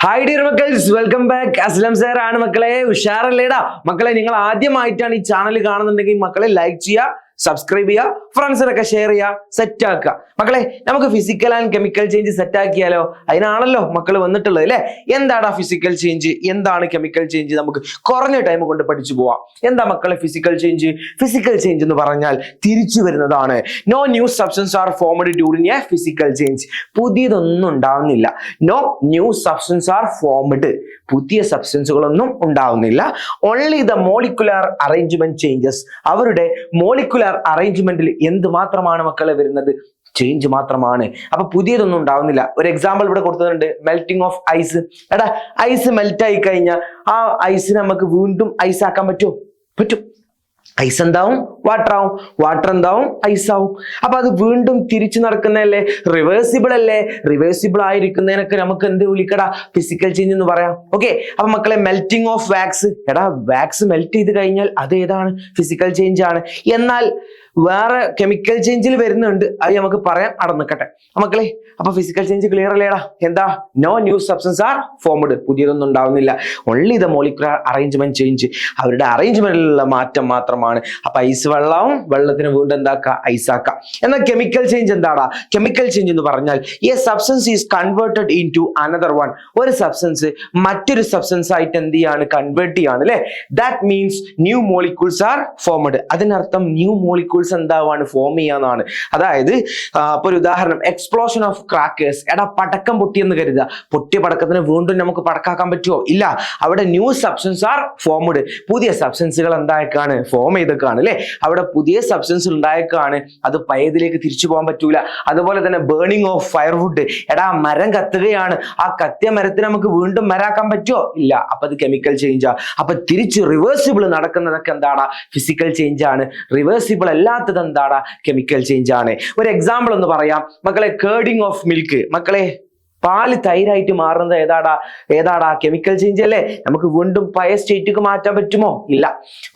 Hi dear മക്കൾസ്, welcome back. Aslam sir ആണ് മക്കളെ. ഉഷാറല്ലേടാ മക്കളെ? നിങ്ങൾ ആദ്യമായിട്ടാണ് ഈ ചാനൽ കാണുന്നുണ്ടെങ്കിൽ മക്കളെ ലൈക്ക് ചെയ്യുക, സബ്സ്ക്രൈബ് ചെയ്യുക, ഫ്രണ്ട്സിനൊക്കെ ഷെയർ ചെയ്യുക, സെറ്റ് ആക്കുക. മക്കളെ നമുക്ക് physical and chemical change set ആക്കിയാലോ? അതിനാണല്ലോ മക്കൾ വന്നിട്ടുള്ളത് അല്ലെ? എന്താണ് ഫിസിക്കൽ ചേഞ്ച്, എന്താണ് കെമിക്കൽ ചേഞ്ച്? നമുക്ക് കുറഞ്ഞ ടൈം കൊണ്ട് പഠിച്ചു പോവാം. എന്താ മക്കളെ ഫിസിക്കൽ ചേഞ്ച്? ഫിസിക്കൽ ചേഞ്ച് എന്ന് പറഞ്ഞാൽ തിരിച്ചു വരുന്നതാണ്. No new substance are formed during a physical change. പുതിയതൊന്നും ഉണ്ടാവുന്നില്ല. No new substance are formed. പുതിയ സബ്സ്റ്റൻസുകളൊന്നും ഉണ്ടാവുന്നില്ല. Only the molecular arrangement changes. അവരുടെ മോളിക്കുലർ അറേഞ്ച്മെന്റിൽ എന്ത് മാത്രമാണ് മക്കളെ വരുന്നത്? ചേഞ്ച് മാത്രമാണ്. അപ്പൊ പുതിയതൊന്നും ഉണ്ടാവുന്നില്ല. ഒരു എക്സാമ്പിൾ ഇവിടെ കൊടുത്തിട്ടുണ്ട്, മെൽറ്റിംഗ് ഓഫ് ഐസ്. എടാ, ഐസ് മെൽറ്റ് ആയി കഴിഞ്ഞാൽ ആ ഐസിനെ നമുക്ക് വീണ്ടും ഐസ് ആക്കാൻ പറ്റുമോ? പറ്റും. ഐസ് എന്താവും? വാട്ടർ ആവും. വാട്ടർ എന്താവും? ഐസ് ആവും. അപ്പൊ അത് വീണ്ടും തിരിച്ചു നടക്കുന്നതല്ലേ? റിവേഴ്സിബിൾ അല്ലേ? റിവേഴ്സിബിൾ ആയിരിക്കുന്നതിനൊക്കെ നമുക്ക് എന്ത് വിളിക്കടാ? ഫിസിക്കൽ ചേഞ്ച് എന്ന് പറയാം. ഓക്കെ, അപ്പൊ മക്കളെ മെൽറ്റിംഗ് ഓഫ് വാക്സ്. എടാ, വാക്സ് മെൽറ്റ് ചെയ്ത് കഴിഞ്ഞാൽ അത് ഏതാണ്? ഫിസിക്കൽ ചേഞ്ച് ആണ്. എന്നാൽ വേറെ കെമിക്കൽ ചേഞ്ചിൽ വരുന്നുണ്ട്, അത് നമുക്ക് പറയാൻ അടന്നിക്കട്ടെ മക്കളെ. അപ്പൊ ഫിസിക്കൽ ചേഞ്ച് ക്ലിയർ അല്ലേടാ? എന്താ? No new substance are formed. പുതിയതൊന്നും ഉണ്ടാവുന്നില്ല. Only the molecular arrangement change. അവരുടെ അറേഞ്ച്മെന്റിലുള്ള മാറ്റം മാത്രമാണ്. അപ്പൊ ഐസ് വെള്ളവും, വെള്ളത്തിന് വീണ്ടും എന്താക്കാം? ഐസ് ആക്കാം. എന്നാൽ കെമിക്കൽ ചേഞ്ച് എന്താടാ? കെമിക്കൽ ചേഞ്ച് എന്ന് പറഞ്ഞാൽ a substance is converted into another one. ഒരു സബ്സ്റ്റൻസ് മറ്റൊരു സബ്സ്റ്റൻസ് ആയിട്ട് എന്ത് ചെയ്യാണ്? കൺവേർട്ട് ചെയ്യാണ് അല്ലെ? That means new molecules are formed. അതിനർത്ഥം ന്യൂ മോളിക്യൂൾസ് എന്താവാണ്? ഫോം ചെയ്യാന്നാണ്. അതായത് ഇപ്പൊ ഒരു ഉദാഹരണം, എക്സ്പ്ലോഷൻ ഓഫ് ക്രാക്കേഴ്സ്. എടാ, പടക്കം പൊട്ടിയെന്ന് കരുതുക. പൊട്ടിയ പടക്കത്തിന് വീണ്ടും നമുക്ക് പടക്കാക്കാൻ പറ്റുമോ? ഇല്ല. അവിടെ ന്യൂ സബ്സ്റ്റൻസ് ആർ ഫോംഡ്. പുതിയ സബ്സ്റ്റൻസുകൾ എന്തായേക്കാണ്? ഫോം ചെയ്തേക്കാണ് അല്ലെ? അവിടെ പുതിയ സബ്സ്റ്റൻസ് ഉണ്ടായേക്കാണ്. അത് പഴയതിലേക്ക് തിരിച്ചു പോകാൻ പറ്റൂല. അതുപോലെ തന്നെ ബേണിംഗ് ഓഫ് ഫയർവുഡ്. എടാ, മരം കത്തുകയാണ്. ആ കത്തിയ മരത്തിന് നമുക്ക് വീണ്ടും മരാക്കാൻ പറ്റുമോ? ഇല്ല. അപ്പൊ അത് കെമിക്കൽ ചേഞ്ചാ. അപ്പൊ തിരിച്ച് റിവേഴ്സിബിൾ നടക്കുന്നതൊക്കെ എന്താടാ? ഫിസിക്കൽ ചേഞ്ച് ആണ്. റിവേഴ്സിബിൾ അല്ലാത്തത് എന്താടാ? കെമിക്കൽ ചേഞ്ച് ആണ്. ഒരു എക്സാമ്പിൾ ഒന്ന് പറയാം മക്കളെ. കേർഡിംഗ് ഓഫ് മിൽക്ക്. മക്കളെ, പാല് തൈരായിട്ട് മാറുന്നത് ഏതാടാ? കെമിക്കൽ ചേഞ്ച് അല്ലേ? നമുക്ക് വീണ്ടും പഴയ സ്റ്റേറ്റിക്ക് മാറ്റാൻ പറ്റുമോ? ഇല്ല.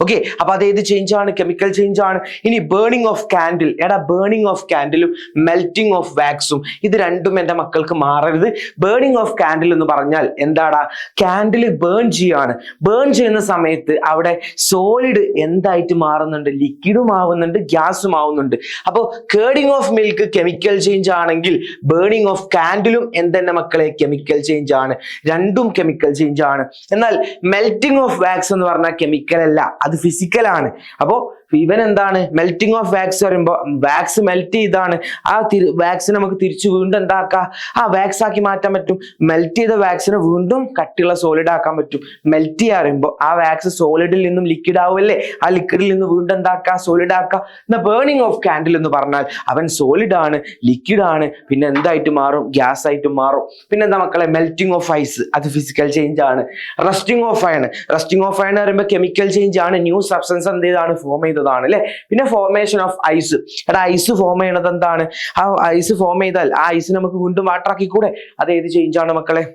ഓക്കെ, അപ്പൊ അതേത് ചേഞ്ച് ആണ്? കെമിക്കൽ ചേഞ്ച് ആണ്. ഇനി ബേണിംഗ് ഓഫ് കാൻഡിൽ. എടാ, ബേണിംഗ് ഓഫ് കാൻഡിലും മെൽറ്റിംഗ് ഓഫ് വാക്സും ഇത് രണ്ടും എന്റെ മക്കൾക്ക് മാറരുത്. ബേണിംഗ് ഓഫ് കാൻഡിൽ എന്ന് പറഞ്ഞാൽ എന്താടാ? കാൻഡിൽ ബേൺ ചെയ്യാണ്. ബേൺ ചെയ്യുന്ന സമയത്ത് അവിടെ സോളിഡ് എന്തായിട്ട് മാറുന്നുണ്ട്? ലിക്വിഡും ആവുന്നുണ്ട്, ഗ്യാസും ആവുന്നുണ്ട്. അപ്പോൾ കേർഡിംഗ് ഓഫ് മിൽക്ക് കെമിക്കൽ ചേഞ്ച് ആണെങ്കിൽ ബേണിംഗ് ഓഫ് കാൻഡിലും തന്നെ മക്കളെ കെമിക്കൽ ചേഞ്ച് ആണ്. രണ്ടും കെമിക്കൽ ചേഞ്ച് ആണ്. എന്നാൽ മെൽറ്റിംഗ് ഓഫ് വാക്സ് എന്ന് പറഞ്ഞാൽ കെമിക്കൽ അല്ല, അത് ഫിസിക്കൽ ആണ്. അപ്പോ ഇവൻ എന്താണ്? മെൽറ്റിംഗ് ഓഫ് വാക്സ് പറയുമ്പോൾ വാക്സ് മെൽറ്റ് ചെയ്താണ്. ആ വാക്സിനെ നമുക്ക് തിരിച്ചു വീണ്ടും എന്താക്കാം? ആ വാക്സ് ആക്കി മാറ്റാൻ പറ്റും. മെൽറ്റ് ചെയ്ത വാക്സിനെ വീണ്ടും കട്ടിയുള്ള സോളിഡ് ആക്കാൻ പറ്റും. മെൽറ്റ് ചെയ്യാൻ പറയുമ്പോൾ ആ വാക്സ് സോളിഡിൽ നിന്നും ലിക്വിഡ് ആവുമല്ലേ? ആ ലിക്വിഡിൽ നിന്ന് വീണ്ടും എന്താക്കാം? സോളിഡ് ആക്കാം. എന്നാൽ ബേണിംഗ് ഓഫ് കാൻഡിൽ എന്ന് പറഞ്ഞാൽ അവൻ സോളിഡ് ആണ്, ലിക്വിഡ് ആണ്, പിന്നെ എന്തായിട്ട് മാറും? ഗ്യാസ് ആയിട്ട് മാറും. പിന്നെ എന്താ മക്കളെ? മെൽറ്റിംഗ് ഓഫ് ഐസ്, അത് ഫിസിക്കൽ ചേഞ്ച് ആണ്. Rusting of iron. Rusting of iron പറയുമ്പോൾ കെമിക്കൽ ചേഞ്ച് ആണ്. ന്യൂ സബ്സ്റ്റൻസ് എന്ത് ചെയ്താണ്? ഫോം ചെയ്തതാണ് അല്ലെ? പിന്നെ ഫോർമേഷൻ ഓഫ് ഐസ്. എടാ, ഐസ് ഫോം ചെയ്യണത് എന്താണ്? ആ ഐസ് ഫോം ചെയ്താൽ ആ ഐസ് നമുക്ക് വീണ്ടും വാട്ടർ ആക്കി കൂടെ? അത് ഏത് ചേഞ്ച് ആണ് മക്കളെ?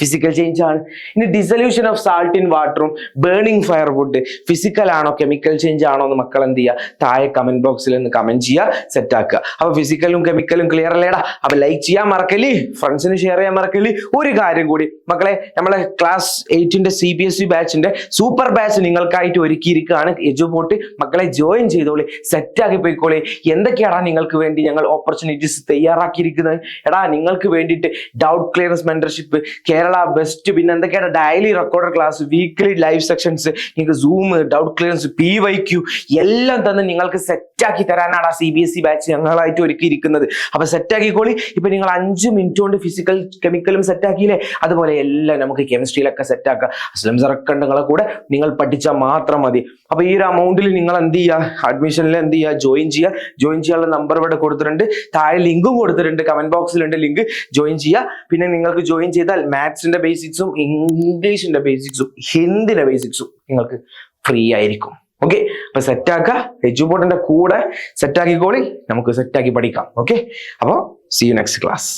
ഫിസിക്കൽ ചേഞ്ച് ആണ്. ഇനി ഡിസൊല്യൂഷൻ ഓഫ് സാൾട്ട് ഇൻ വാട്ടറും ബേണിംഗ് ഫയർവുഡ് ഫിസിക്കൽ ആണോ കെമിക്കൽ ചേഞ്ച് ആണോ എന്ന് മക്കൾ എന്ത് ചെയ്യുക? താഴെ കമന്റ് ബോക്സിൽ ഒന്ന് കമന്റ് ചെയ്യുക, സെറ്റ് ആക്കുക. അപ്പൊ ഫിസിക്കലും കെമിക്കലും ക്ലിയർ അല്ലേടാ? അപ്പൊ ലൈക്ക് ചെയ്യാൻ മറക്കല്, ഫ്രണ്ട്സിന് ഷെയർ ചെയ്യാൻ മറക്കല്. ഒരു കാര്യം കൂടി മക്കളെ, നമ്മളെ ക്ലാസ് 8ന്റെ CBSE ബാച്ചിന്റെ സൂപ്പർ ബാച്ച് നിങ്ങൾക്കായിട്ട് ഒരുക്കിയിരിക്കുകയാണ് എജുപോർട്ട്. മക്കളെ ജോയിൻ ചെയ്തോളി, സെറ്റ് ആക്കി പോയിക്കോളി. എന്തൊക്കെയാടാ നിങ്ങൾക്ക് വേണ്ടി ഞങ്ങൾ ഓപ്പർച്യൂണിറ്റീസ് തയ്യാറാക്കിയിരിക്കുന്നത്? എടാ, നിങ്ങൾക്ക് വേണ്ടിയിട്ട് doubt clearance mentorship, Kerala best, പിന്നെ എന്തൊക്കെയാണ് daily recorder class, weekly live sections, നിങ്ങൾക്ക് സൂം, ഡൗട്ട് ക്ലിയറൻസ്, PYQ എല്ലാം തന്നെ നിങ്ങൾക്ക് സെറ്റാക്കി തരാനാണ് CBSE ബാച്ച് ഞങ്ങളായിട്ട് ഒരുക്കിയിരിക്കുന്നത്. അപ്പൊ സെറ്റാക്കിക്കോളി. ഇപ്പൊ നിങ്ങൾ 5 മിനിറ്റ് കൊണ്ട് ഫിസിക്കൽ കെമിക്കലും സെറ്റാക്കിയില്ലേ? അതുപോലെ എല്ലാം നമുക്ക് കെമിസ്ട്രിയിലൊക്കെ സെറ്റാക്കാം. അസ്ലം സറൊക്കെ നിങ്ങളെ കൂടെ നിങ്ങൾ പഠിച്ചാൽ മാത്രം മതി. അപ്പൊ ഈ ഒരു അമൗണ്ടിൽ നിങ്ങൾ എന്ത് ചെയ്യുക? അഡ്മിഷനിൽ എന്ത് ചെയ്യുക? ജോയിൻ ചെയ്യുക. ജോയിൻ ചെയ്യാനുള്ള നമ്പർ ഇവിടെ കൊടുത്തിട്ടുണ്ട്, താഴെ ലിങ്കും കൊടുത്തിട്ടുണ്ട്, കമന്റ് ബോക്സിലുണ്ട് ലിങ്ക്. ജോയിൻ ചെയ്യുക. പിന്നെ നിങ്ങൾക്ക് ജോയിൻ ചെയ്താൽ മാത്സിന്റെ ബേസിക്സും ഇംഗ്ലീഷിന്റെ ബേസിക്സും ഹിന്ദിന്റെ ബേസിക്സും നിങ്ങൾക്ക് ഫ്രീ ആയിരിക്കും. ഓക്കെ, അപ്പൊ സെറ്റാക്കുക. എജുപോർട്ടിന്റെ കൂടെ സെറ്റാക്കിക്കോളി. നമുക്ക് സെറ്റാക്കി പഠിക്കാം. ഓക്കെ, അപ്പൊ സീ യു നെക്സ്റ്റ് ക്ലാസ്.